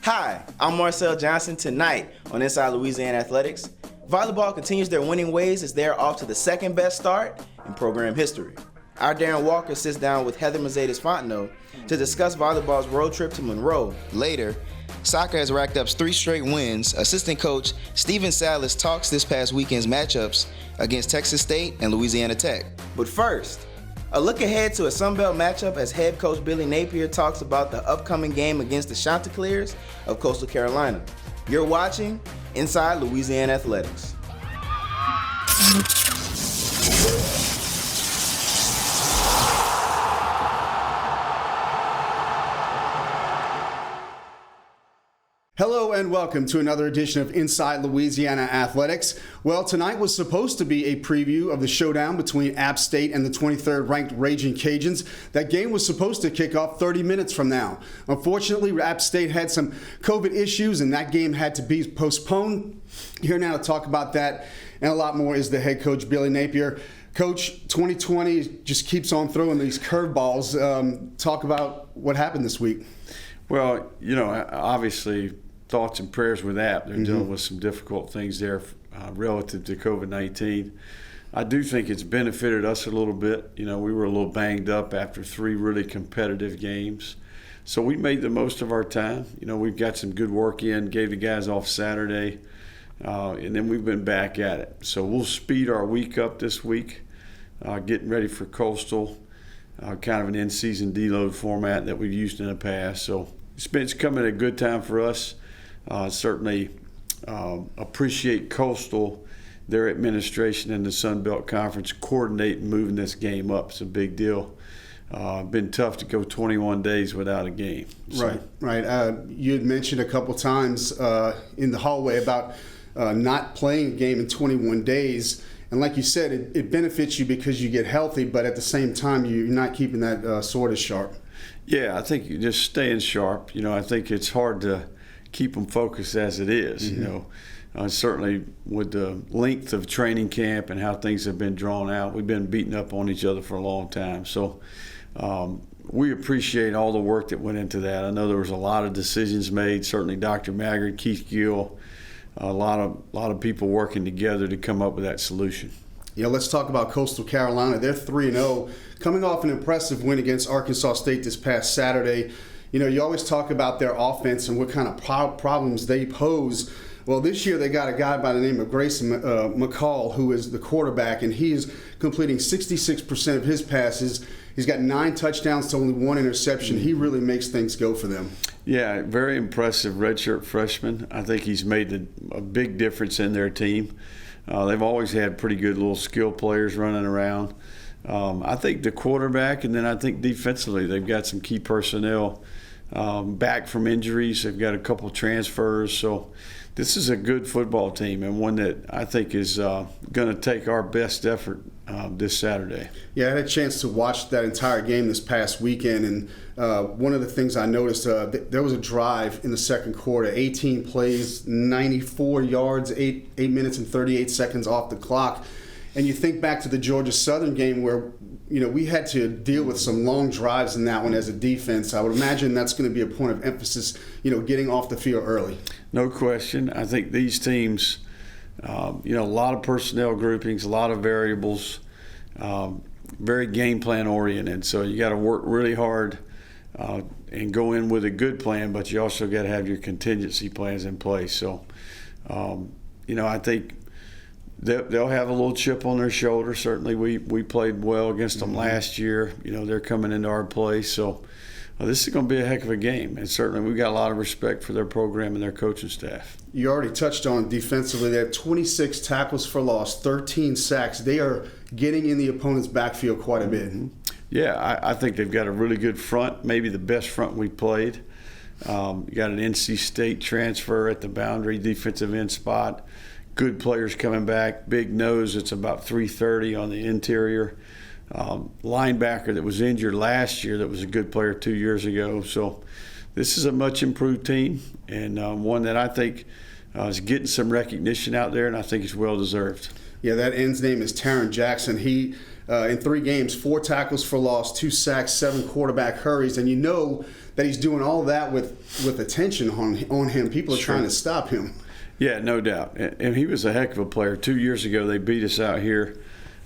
Hi, I'm Marcel Johnson. Tonight on Inside Louisiana Athletics, volleyball continues their winning ways as they are off to the second best start in program history. Our Darren Walker sits down with Heather Mercedes-Fontenot to discuss volleyball's road trip to Monroe. Later, soccer has racked up 3 straight wins. Assistant coach Stephen Salas talks this past weekend's matchups against Texas State and Louisiana Tech. But first, a look ahead to a Sunbelt matchup as head coach Billy Napier talks about the upcoming game against the Chanticleers of Coastal Carolina. You're watching Inside Louisiana Athletics. Hello and welcome to another edition of Inside Louisiana Athletics. Well, tonight was supposed to be a preview of the showdown between App State and the 23rd ranked Ragin Cajuns. That game was supposed to kick off 30 minutes from now. Unfortunately, App State had some COVID issues and that game had to be postponed. Here now to talk about that and a lot more is the head coach, Billy Napier. Coach, 2020 just keeps on throwing these curveballs. Talk about what happened this week. Well, obviously, thoughts and prayers with App. They're dealing with some difficult things there relative to COVID-19. I do think it's benefited us a little bit. We were a little banged up after 3 really competitive games. So we made the most of our time. We've got some good work in, gave the guys off Saturday, and then we've been back at it. So we'll speed our week up this week, getting ready for Coastal, kind of an in-season deload format that we've used in the past. So it's coming at a good time for us. Certainly appreciate Coastal, their administration and the Sun Belt Conference coordinating moving this game up. It's a big deal. Been tough to go 21 days without a game. So. Right. You had mentioned a couple times in the hallway about not playing a game in 21 days. And like you said, it benefits you because you get healthy, but at the same time, you're not keeping that sword as sharp. Yeah, I think you're just staying sharp. I think it's hard to keep them focused as it is. Certainly with the length of training camp and how things have been drawn out, we've been beating up on each other for a long time. So we appreciate all the work that went into that. I know there was a lot of decisions made. Certainly Dr. Maggard, Keith Gill, a lot of people working together to come up with that solution. Yeah, let's talk about Coastal Carolina. They're 3-0, coming off an impressive win against Arkansas State this past Saturday. You always talk about their offense and what kind of problems they pose. Well, this year they got a guy by the name of Grayson McCall, who is the quarterback, and he is completing 66% of his passes. He's got 9 touchdowns to only 1 interception. He really makes things go for them. Yeah, very impressive redshirt freshman. I think he's made a big difference in their team. They've always had pretty good little skill players running around. I think the quarterback, and then I think defensively they've got some key personnel back from injuries. They've got a couple transfers. So this is a good football team and one that I think is going to take our best effort this Saturday. Yeah, I had a chance to watch that entire game this past weekend, and one of the things I noticed, there was a drive in the second quarter, 18 plays, 94 yards, 8 minutes and 38 seconds off the clock. And you think back to the Georgia Southern game where, we had to deal with some long drives in that one as a defense. I would imagine that's going to be a point of emphasis, getting off the field early. No question. I think these teams, a lot of personnel groupings, a lot of variables, very game plan oriented. So you got to work really hard and go in with a good plan, but you also got to have your contingency plans in place. So, I think they'll have a little chip on their shoulder. Certainly we played well against them last year. They're coming into our place. So this is going to be a heck of a game. And certainly we've got a lot of respect for their program and their coaching staff. You already touched on it defensively. They have 26 tackles for loss, 13 sacks. They are getting in the opponent's backfield quite a bit. Yeah, I think they've got a really good front, maybe the best front we played. You got an NC State transfer at the boundary defensive end spot. Good players coming back. Big nose, it's about 330 on the interior. Linebacker that was injured last year that was a good player 2 years ago. So this is a much improved team and one that I think is getting some recognition out there, and I think it's well deserved. Yeah, that end's name is Taron Jackson. He in 3 games, 4 tackles for loss, 2 sacks, 7 quarterback hurries, and that he's doing all that with attention on him. People are trying to stop him. Yeah, no doubt. And he was a heck of a player. 2 years ago, they beat us out here,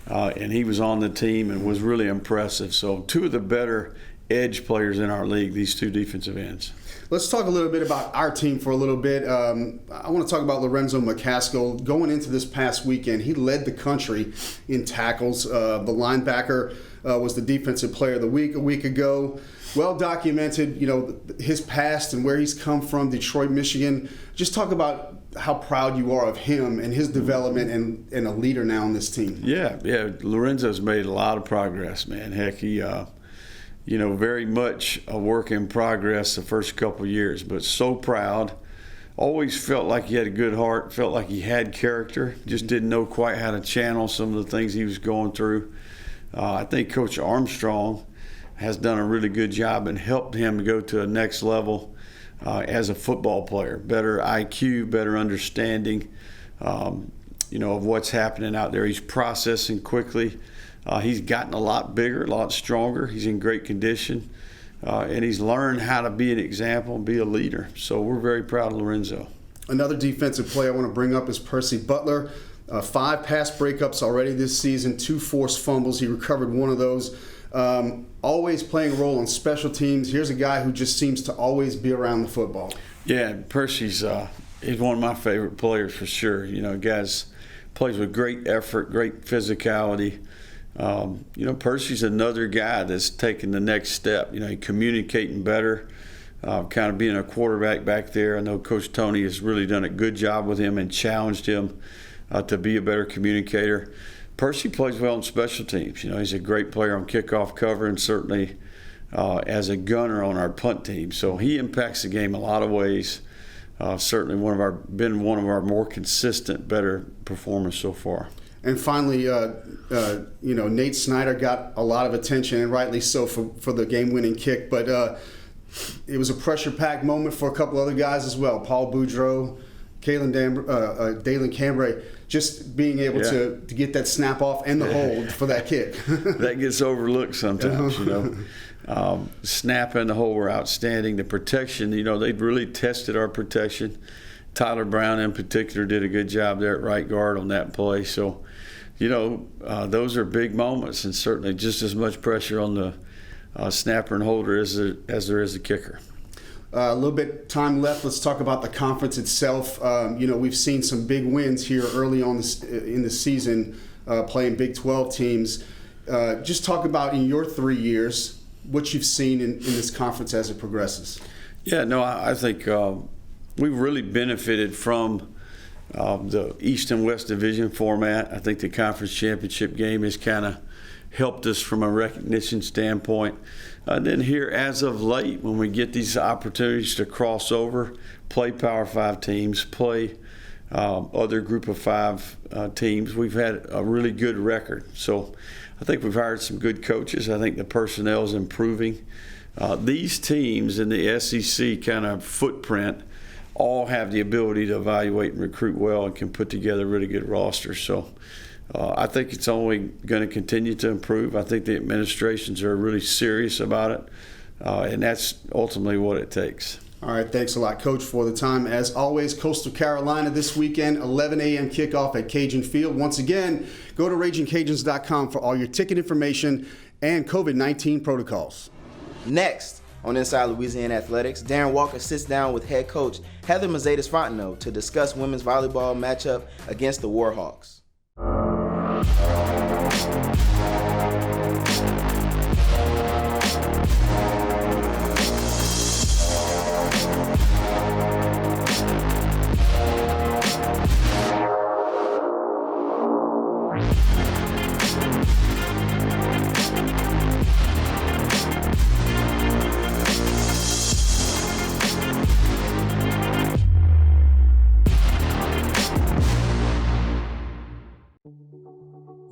and he was on the team and was really impressive. So two of the better edge players in our league, these two defensive ends. Let's talk a little bit about our team for a little bit. I want to talk about Lorenzo McCaskill. Going into this past weekend, he led the country in tackles. The linebacker was the defensive player of the week a week ago. Well documented, his past and where he's come from, Detroit, Michigan. Just talk about how proud you are of him and his development and a leader now on this team. Yeah. Lorenzo's made a lot of progress, man. Heck, he, very much a work in progress the first couple of years, but so proud. Always felt like he had a good heart, felt like he had character, just didn't know quite how to channel some of the things he was going through. I think Coach Armstrong has done a really good job and helped him to go to a next level as a football player. Better IQ, better understanding, of what's happening out there. He's processing quickly. He's gotten a lot bigger, a lot stronger. He's in great condition. And he's learned how to be an example and be a leader. So we're very proud of Lorenzo. Another defensive player I want to bring up is Percy Butler. 5 pass breakups already this season, 2 forced fumbles. He recovered one of those. Always playing a role on special teams. Here's a guy who just seems to always be around the football. Yeah, Percy's he's one of my favorite players for sure. Guys plays with great effort, great physicality. Percy's another guy that's taking the next step. Communicating better, kind of being a quarterback back there. I know Coach Tony has really done a good job with him and challenged him to be a better communicator. Percy plays well on special teams. He's a great player on kickoff cover and certainly as a gunner on our punt team. So he impacts the game a lot of ways. Certainly been one of our more consistent, better performers so far. And finally, Nate Snyder got a lot of attention, and rightly so, for the game-winning kick. But it was a pressure-packed moment for a couple other guys as well. Paul Boudreau, Dalen Cambray, just being able to get that snap off and the hold for that kick. That gets overlooked sometimes, Snap and the hold were outstanding. The protection, they'd really tested our protection. Tyler Brown in particular did a good job there at right guard on that play. So, those are big moments, and certainly just as much pressure on the snapper and holder as there is the kicker. A little bit time left. Let's talk about the conference itself. We've seen some big wins here early on in the season, playing Big 12 teams. Just talk about, in your 3 years, what you've seen in this conference as it progresses. Yeah, no, I think we've really benefited from the East and West Division format. I think the conference championship game has kind of helped us from a recognition standpoint. Then here, as of late, when we get these opportunities to cross over, play Power 5 teams, play other Group of 5 teams, we've had a really good record. So I think we've hired some good coaches. I think the personnel is improving. These teams in the SEC kind of footprint all have the ability to evaluate and recruit well and can put together really good rosters. So I think it's only going to continue to improve. I think the administrations are really serious about it, and that's ultimately what it takes. All right, thanks a lot, Coach, for the time. As always, Coastal Carolina this weekend, 11 a.m. kickoff at Cajun Field. Once again, go to RagingCajuns.com for all your ticket information and COVID-19 protocols. Next on Inside Louisiana Athletics, Darren Walker sits down with head coach Heather Mercedes-Fontenot to discuss women's volleyball matchup against the Warhawks.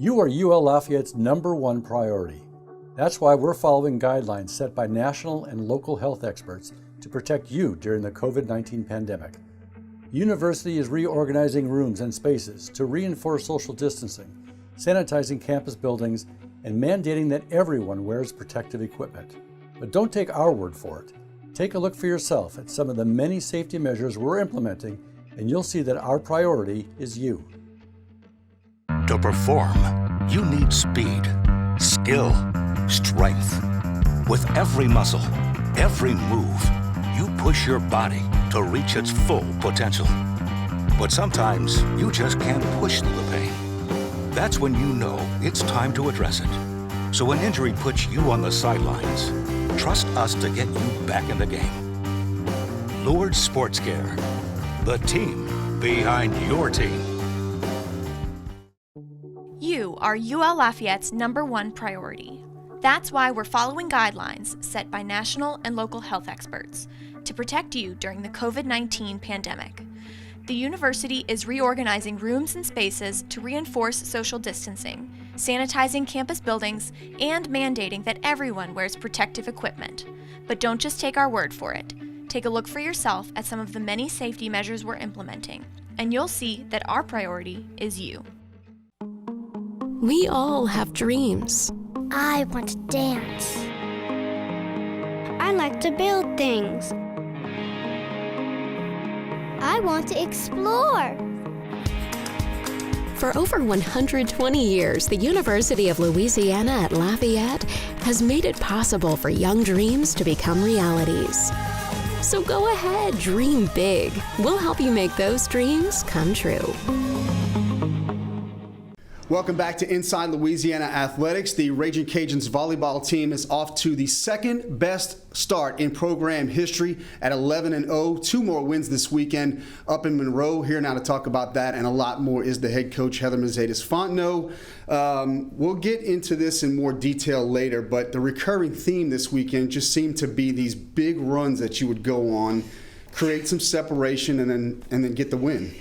You are UL Lafayette's #1 priority. That's why we're following guidelines set by national and local health experts to protect you during the COVID-19 pandemic. The university is reorganizing rooms and spaces to reinforce social distancing, sanitizing campus buildings, and mandating that everyone wears protective equipment. But don't take our word for it. Take a look for yourself at some of the many safety measures we're implementing, and you'll see that our priority is you. To perform, you need speed, skill, strength. With every muscle, every move, you push your body to reach its full potential. But sometimes you just can't push through the pain. That's when you know it's time to address it. So when injury puts you on the sidelines, trust us to get you back in the game. Lourdes Sports Care, the team behind your team. You are UL Lafayette's #1 priority. That's why we're following guidelines set by national and local health experts to protect you during the COVID-19 pandemic. The university is reorganizing rooms and spaces to reinforce social distancing, sanitizing campus buildings, and mandating that everyone wears protective equipment. But don't just take our word for it. Take a look for yourself at some of the many safety measures we're implementing, and you'll see that our priority is you. We all have dreams. I want to dance. I like to build things. I want to explore. For over 120 years, the University of Louisiana at Lafayette has made it possible for young dreams to become realities. So go ahead, dream big. We'll help you make those dreams come true. Welcome back to Inside Louisiana Athletics. The Ragin Cajuns volleyball team is off to the second best start in program history at 11-0. 2 more wins this weekend up in Monroe. Here now to talk about that and a lot more is the head coach, Heather Mercedes-Fontenot. We'll get into this in more detail later, but the recurring theme this weekend just seemed to be these big runs that you would go on, create some separation, and then get the win.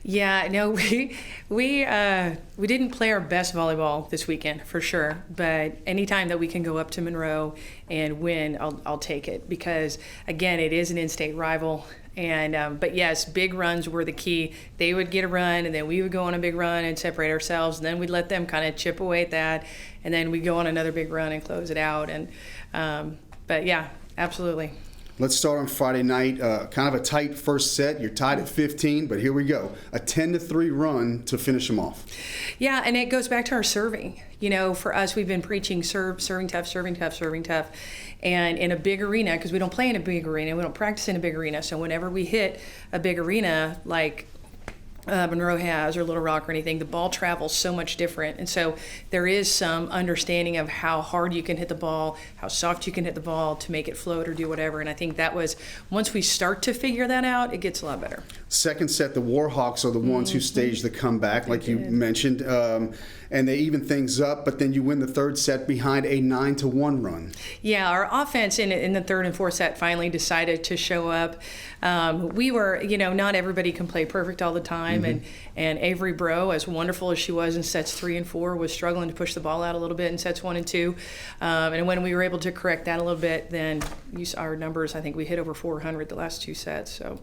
Yeah, no, we didn't play our best volleyball this weekend for sure. But anytime that we can go up to Monroe and win, I'll take it because again, it is an in-state rival. And but yes, big runs were the key. They would get a run, and then we would go on a big run and separate ourselves. And then we'd let them kind of chip away at that, and then we'd go on another big run and close it out. And but yeah, absolutely. Let's start on Friday night. Kind of a tight first set. You're tied at 15, but here we go. A 10-3 run to finish them off. Yeah, and it goes back to our serving. You know, for us, we've been preaching serving tough. And in a big arena, because we don't play in a big arena, we don't practice in a big arena. So whenever we hit a big arena, like Monroe has or Little Rock or anything, the ball travels so much different. And so there is some understanding of how hard you can hit the ball, how soft you can hit the ball to make it float or do whatever. And I think that was, once we start to figure that out, it gets a lot better. Second set, the Warhawks are the ones who staged the comeback, like you mentioned, and they even things up, but then you win the third set behind a 9-1 run. Yeah, our offense in the third and fourth set finally decided to show up. We were, not everybody can play perfect all the time, and Avery Bro, as wonderful as she was in sets 3 and 4, was struggling to push the ball out a little bit in sets 1 and 2. And when we were able to correct that a little bit, then you saw our numbers. I think we hit over 400 the last 2 sets. So.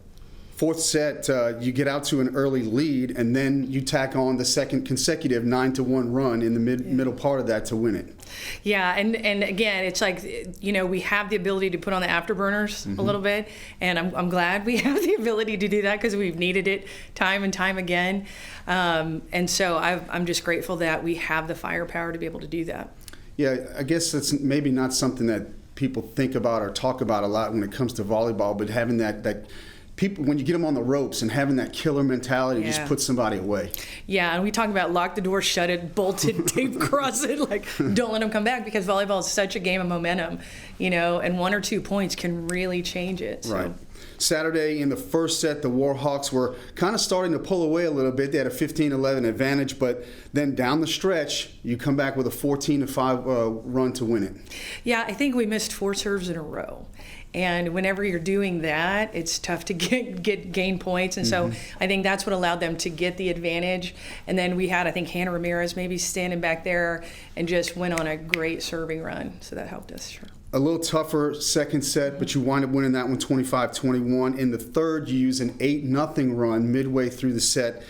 Fourth set, you get out to an early lead, and then you tack on the second consecutive 9-1 run in the middle part of that to win it. Yeah, and again, it's like, we have the ability to put on the afterburners a little bit, and I'm glad we have the ability to do that because we've needed it time and time again. And so I'm just grateful that we have the firepower to be able to do that. Yeah, I guess that's maybe not something that people think about or talk about a lot when it comes to volleyball, but having that people, when you get them on the ropes and having that killer mentality, just puts somebody away. Yeah, and we talk about lock the door, shut it, bolt it, tape cross it, like don't let them come back, because volleyball is such a game of momentum, and 1 or 2 points can really change it. So. Right. Saturday in the first set, the Warhawks were kind of starting to pull away a little bit. They had a 15-11 advantage, but then down the stretch, you come back with a 14-5 run to win it. Yeah, I think we missed 4 serves in a row. And whenever you're doing that, it's tough to gain points. And so I think that's what allowed them to get the advantage. And then we had, I think, Hannah Ramirez maybe standing back there and just went on a great serving run. So that helped us, sure. A little tougher second set, but you wind up winning that one 25-21. In the third, you use an 8-0 run midway through the set,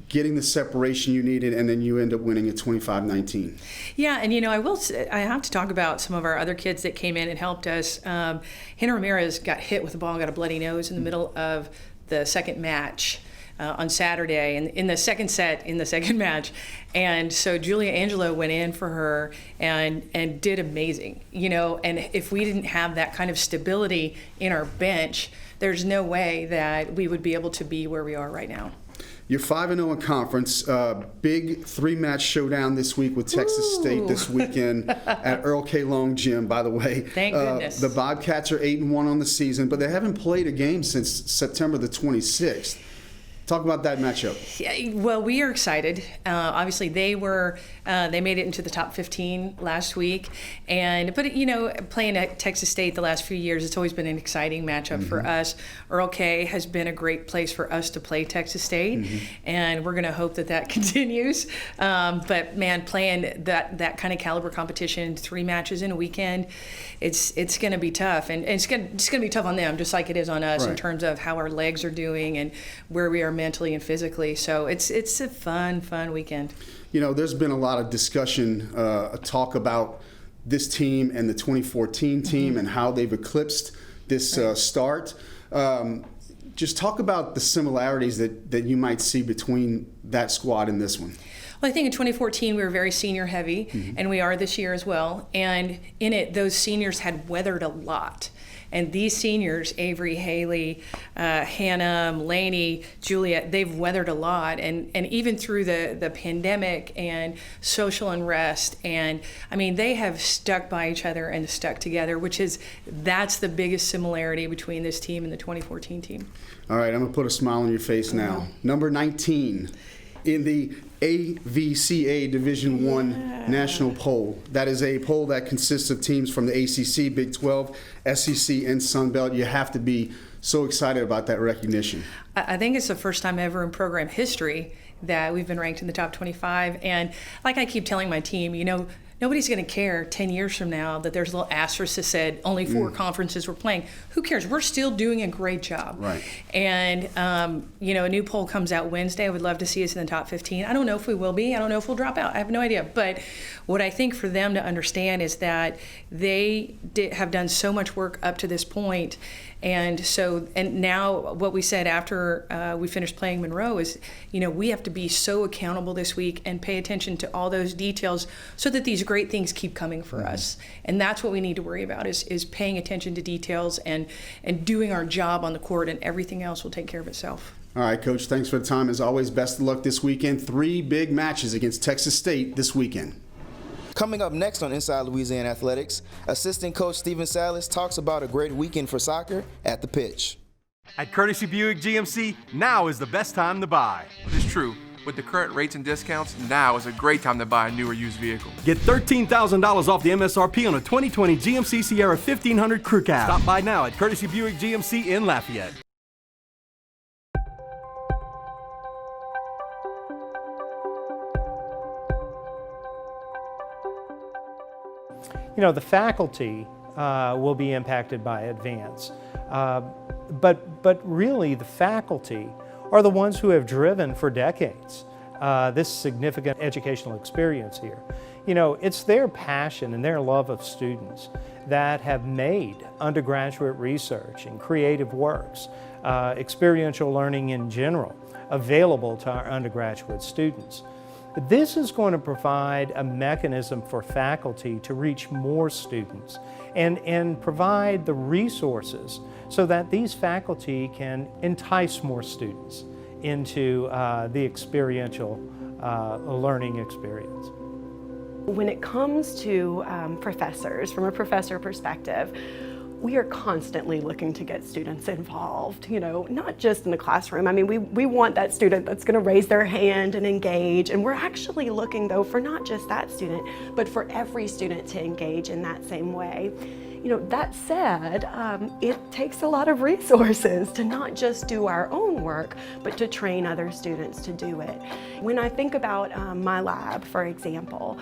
getting the separation you needed, and then you end up winning at 25-19. Yeah, and I have to talk about some of our other kids that came in and helped us. Hannah Ramirez got hit with the ball, got a bloody nose in the middle of the second match. On Saturday, and in the second set, in the second match. And so Julia Angelo went in for her and did amazing, and if we didn't have that kind of stability in our bench, there's no way that we would be able to be where we are right now. You're 5-0 in conference. Big 3-match showdown this week with Texas State this weekend at Earl K. Long Gym, by the way. Thank goodness. The Bobcats are 8-1 on the season, but they haven't played a game since September the 26th. Talk about that matchup. Yeah, well, we are excited. Obviously, they made it into the top 15 last week, but playing at Texas State the last few years, it's always been an exciting matchup for us. Earl K has been a great place for us to play Texas State, and we're going to hope that continues. But man, playing that kind of caliber competition, 3 matches in a weekend, it's going to be tough, and it's going to be tough on them, just like it is on us in terms of how our legs are doing and where we are mentally and physically. So it's a fun weekend. There's been a lot of discussion, talk about this team and the 2014 team and how they've eclipsed this start. Just talk about the similarities that you might see between that squad and this one. Well, I think in 2014 we were very senior heavy, and we are this year as well. And in it, those seniors had weathered a lot. And these seniors, Avery, Haley, Hannah, Mulaney, Julia, they've weathered a lot. And even through the pandemic and social unrest, and I mean, they have stuck by each other and stuck together, that's the biggest similarity between this team and the 2014 team. All right, I'm going to put a smile on your face now. Number 19 in the AVCA Division I national poll. That is a poll that consists of teams from the ACC, Big 12, SEC, and Sun Belt. You have to be so excited about that recognition. I think it's the first time ever in program history that we've been ranked in the top 25. And like I keep telling my team, nobody's going to care 10 years from now that there's a little asterisk that said only 4 conferences we're playing. Who cares? We're still doing a great job. Right. And, a new poll comes out Wednesday. I would love to see us in the top 15. I don't know if we will be. I don't know if we'll drop out. I have no idea. But what I think for them to understand is that they have done so much work up to this point. And now what we said after we finished playing Monroe is, we have to be so accountable this week and pay attention to all those details so that these great things keep coming for us. And that's what we need to worry about is paying attention to details and doing our job on the court, and everything else will take care of itself. All right, Coach, thanks for the time. As always, best of luck this weekend. 3 big matches against Texas State this weekend. Coming up next on Inside Louisiana Athletics, assistant coach Stephen Salas talks about a great weekend for soccer at the pitch. At Courtesy Buick GMC, now is the best time to buy. It's true. With the current rates and discounts, now is a great time to buy a new or used vehicle. Get $13,000 off the MSRP on a 2020 GMC Sierra 1500 Crew Cab. Stop by now at Courtesy Buick GMC in Lafayette. The faculty will be impacted by advance, but really the faculty are the ones who have driven for decades this significant educational experience here. It's their passion and their love of students that have made undergraduate research and creative works, experiential learning in general, available to our undergraduate students. This is going to provide a mechanism for faculty to reach more students and provide the resources so that these faculty can entice more students into the experiential learning experience. When it comes to professors, from a professor perspective, we are constantly looking to get students involved, not just in the classroom. I mean, we want that student that's going to raise their hand and engage, and we're actually looking, though, for not just that student, but for every student to engage in that same way. That said, it takes a lot of resources to not just do our own work, but to train other students to do it. When I think about my lab, for example,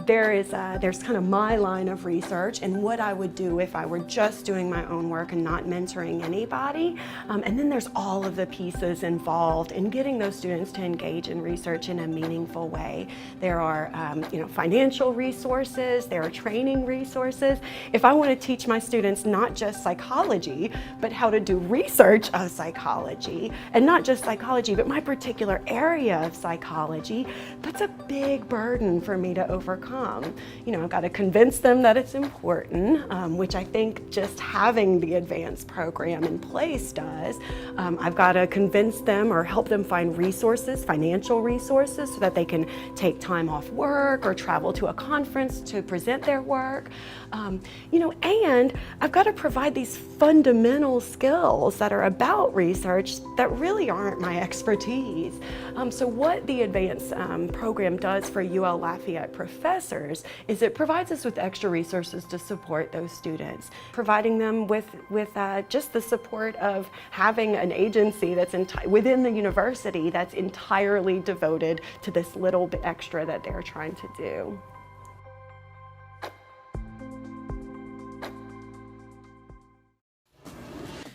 there's kind of my line of research and what I would do if I were just doing my own work and not mentoring anybody. And then there's all of the pieces involved in getting those students to engage in research in a meaningful way. There are financial resources, there are training resources. If I want to teach my students not just psychology, but how to do research of psychology, and not just psychology, but my particular area of psychology, that's a big burden for me to overcome. I've got to convince them that it's important, which I think just having the advanced program in place does. I've got to convince them or help them find resources, financial resources, so that they can take time off work or travel to a conference to present their work. And I've got to provide these fundamental skills that are about research that really aren't my expertise. So what the advanced program does for UL Lafayette professors is it provides us with extra resources to support those students, providing them with just the support of having an agency that's within the university that's entirely devoted to this little bit extra that they're trying to do.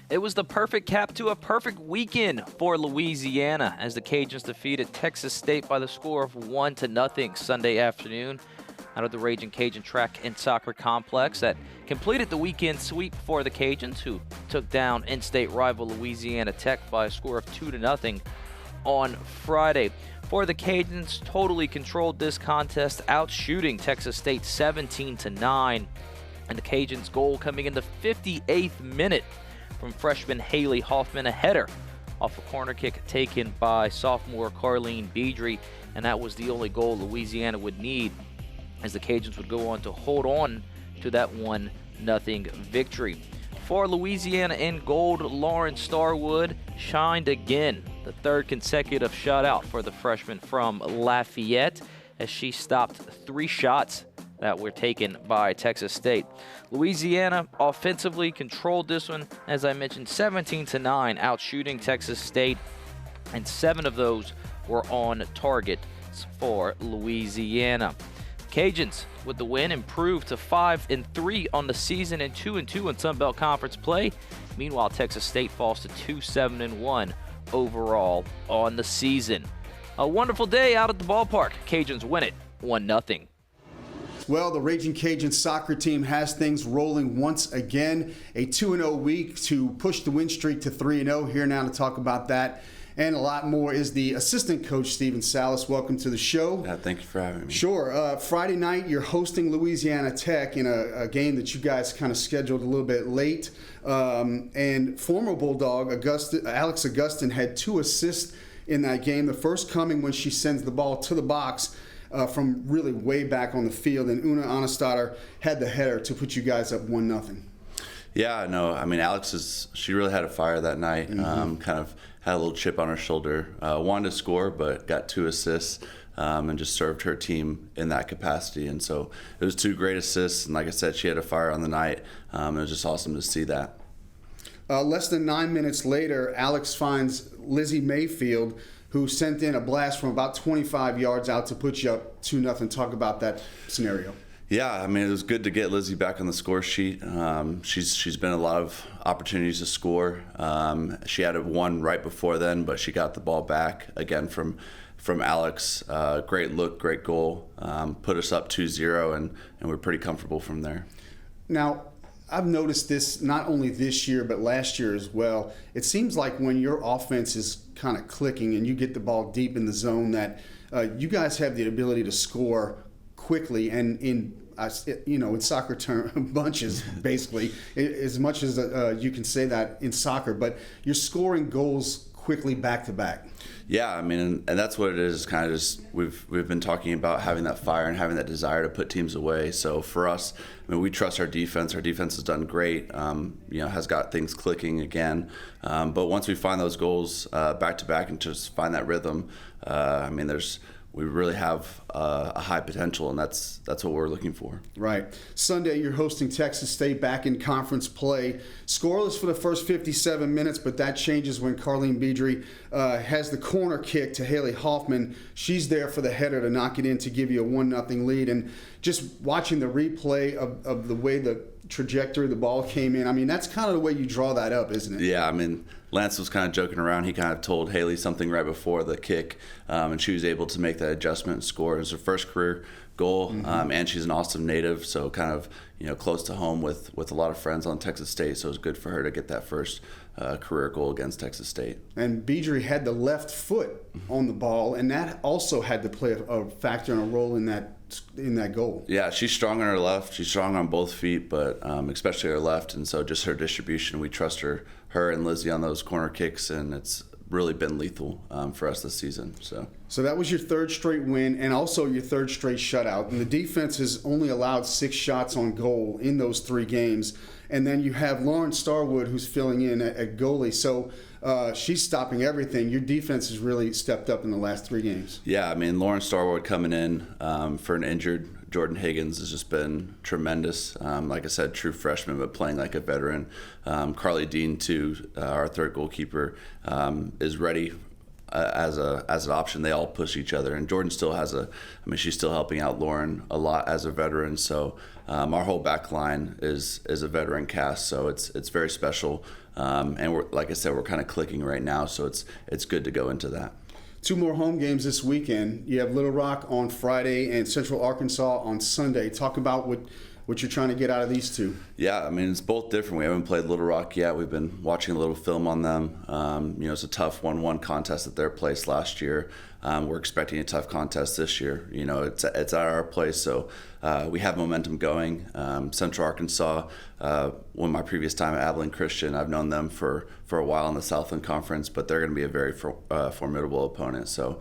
It was the perfect cap to a perfect weekend for Louisiana as the Cajuns defeated Texas State by the score of 1-0 Sunday afternoon out of the Ragin Cajun Track and Soccer Complex. That completed the weekend sweep for the Cajuns, who took down in-state rival Louisiana Tech by a score of 2-0 on Friday. For the Cajuns, totally controlled this contest, outshooting Texas State 17-9, and the Cajuns' goal coming in the 58th minute from freshman Haley Hoffman, a header off a corner kick taken by sophomore Carleen Beedry, and that was the only goal Louisiana would need as the Cajuns would go on to hold on to that 1-0 victory. For Louisiana in gold, Lauren Starwood shined again, the third consecutive shutout for the freshman from Lafayette, as she stopped 3 shots that were taken by Texas State. Louisiana offensively controlled this one, as I mentioned, 17-9, outshooting Texas State, and 7 of those were on target for Louisiana. Cajuns, with the win, improved to 5-3 on the season and 2-2 in Sun Belt Conference play. Meanwhile, Texas State falls to 2-7-1 overall on the season. A wonderful day out at the ballpark. Cajuns win it 1-0. Well, the Ragin Cajun soccer team has things rolling once again. A 2-0 week to push the win streak to 3-0. Here now to talk about that and a lot more is the assistant coach, Stephen Salas. Welcome to the show. Yeah, thank you for having me. Sure. Friday night, you're hosting Louisiana Tech in a game that you guys kind of scheduled a little bit late. And former Bulldog Alex Augustin had 2 assists in that game. The first coming when she sends the ball to the box from really way back on the field. And Una Anastadter had the header to put you guys up 1-0. Yeah, no, I mean, she really had a fire that night. Mm-hmm. Kind of had a little chip on her shoulder. Wanted to score, but got 2 assists and just served her team in that capacity. And so it was 2 great assists. And like I said, she had a fire on the night. It was just awesome to see that. Less than 9 minutes later, Alex finds Lizzie Mayfield, who sent in a blast from about 25 yards out to put you up 2-0. Talk about that scenario. Yeah, I mean, it was good to get Lizzie back on the score sheet. She's been a lot of opportunities to score. She had one right before then, but she got the ball back again from Alex. Great look, great goal. Put us up 2-0, and we're pretty comfortable from there. Now, I've noticed this not only this year, but last year as well. It seems like when your offense is kind of clicking and you get the ball deep in the zone, that you guys have the ability to score quickly and in soccer term bunches, basically, as much as you can say that in soccer. But you're scoring goals quickly back to back. Yeah, I mean, and that's what it is. Kind of just we've been talking about having that fire and having that desire to put teams away. So for us, I mean, we trust our defense. Our defense has done great. Has got things clicking again. But once we find those goals back to back and just find that rhythm, I mean, really have a high potential, and that's what we're looking for. Right. Sunday, you're hosting Texas State back in conference play. Scoreless for the first 57 minutes, but that changes when Carlene Beedry has the corner kick to Haley Hoffman. She's there for the header to knock it in to give you a 1-0 lead. And just watching the replay of the way the trajectory of the ball came in, I mean, that's kind of the way you draw that up, isn't it? Yeah, I mean, Lance was kind of joking around. He kind of told Haley something right before the kick, and she was able to make that adjustment and score. It was her first career goal, and she's an Austin native, so kind of close to home with a lot of friends on Texas State. So it was good for her to get that first career goal against Texas State. And Beedry had the left foot on the ball, and that also had to play a factor and a role in that goal. Yeah, she's strong on her left. She's strong on both feet, but especially her left. And so just her distribution, we trust her and Lizzie on those corner kicks, and it's really been lethal for us this season. So that was your third straight win and also your third straight shutout. And the defense has only allowed 6 shots on goal in those 3 games. And then you have Lauren Starwood, who's filling in at goalie. So she's stopping everything. Your defense has really stepped up in the last 3 games. Yeah, I mean, Lauren Starwood coming in for an injured Jordan Higgins has just been tremendous. Like I said, true freshman, but playing like a veteran. Carly Dean, too, our third goalkeeper, is ready as an option. They all push each other, and Jordan still has she's still helping out Lauren a lot as a veteran. So our whole back line is a veteran cast, so it's very special. And we're, like I said, we're kind of clicking right now, so it's good to go into that. 2 more home games this weekend. You have Little Rock on Friday and Central Arkansas on Sunday. Talk about what you're trying to get out of these 2. Yeah, I mean, it's both different. We haven't played Little Rock yet. We've been watching a little film on them. It's a tough 1-1 contest at their place last year. We're expecting a tough contest this year. It's at our place, so we have momentum going. Central Arkansas, when my previous time at Abilene Christian, I've known them for a while in the Southland Conference, but they're going to be a very formidable opponent. So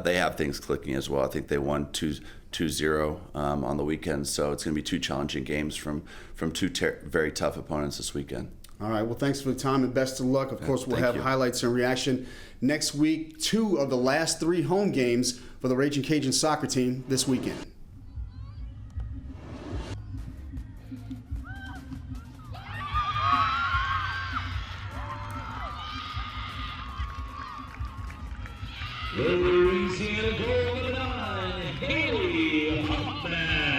they have things clicking as well. I think they won 2-0 on the weekend, so it's going to be 2 challenging games from 2 very tough opponents this weekend. All right, well, thanks for the time and best of luck. Of course, we'll have highlights and reaction next week. 2 of the last 3 home games for the Ragin Cajun soccer team this weekend. Louisiana goal number 9, Haley Hoffman.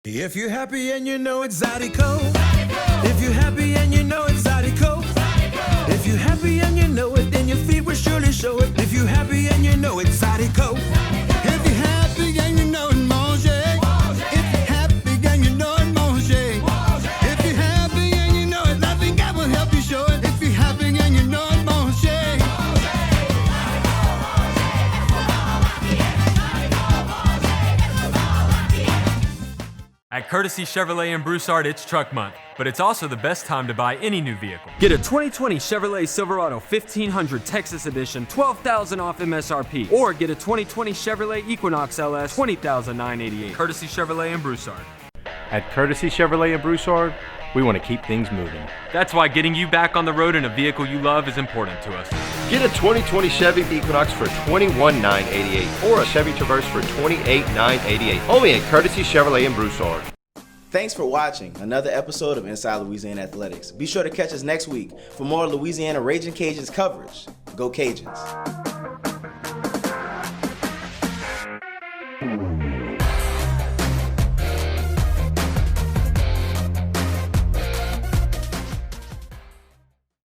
If you're happy and you know it's Zydeco. If you're happy and you know it's Zydeco. If you're happy and you know it, then your feet will surely show it. If you're happy and you know it's Zydeco. If you're happy and you know it, mange. If you're happy and you know it, mange. If you're happy and you know it, I think I will help you show it. If you're happy and you know it, mange. At Courtesy Chevrolet in Broussard, it's Truck Month, but it's also the best time to buy any new vehicle. Get a 2020 Chevrolet Silverado 1500 Texas Edition, $12,000 off MSRP, or get a 2020 Chevrolet Equinox LS, $20,988. Courtesy Chevrolet in Broussard. At Courtesy Chevrolet in Broussard, we want to keep things moving. That's why getting you back on the road in a vehicle you love is important to us. Get a 2020 Chevy Equinox for $21,988 or a Chevy Traverse for $28,988. Only at Courtesy Chevrolet in Broussard. Thanks for watching another episode of Inside Louisiana Athletics. Be sure to catch us next week for more Louisiana Ragin Cajuns coverage. Go Cajuns!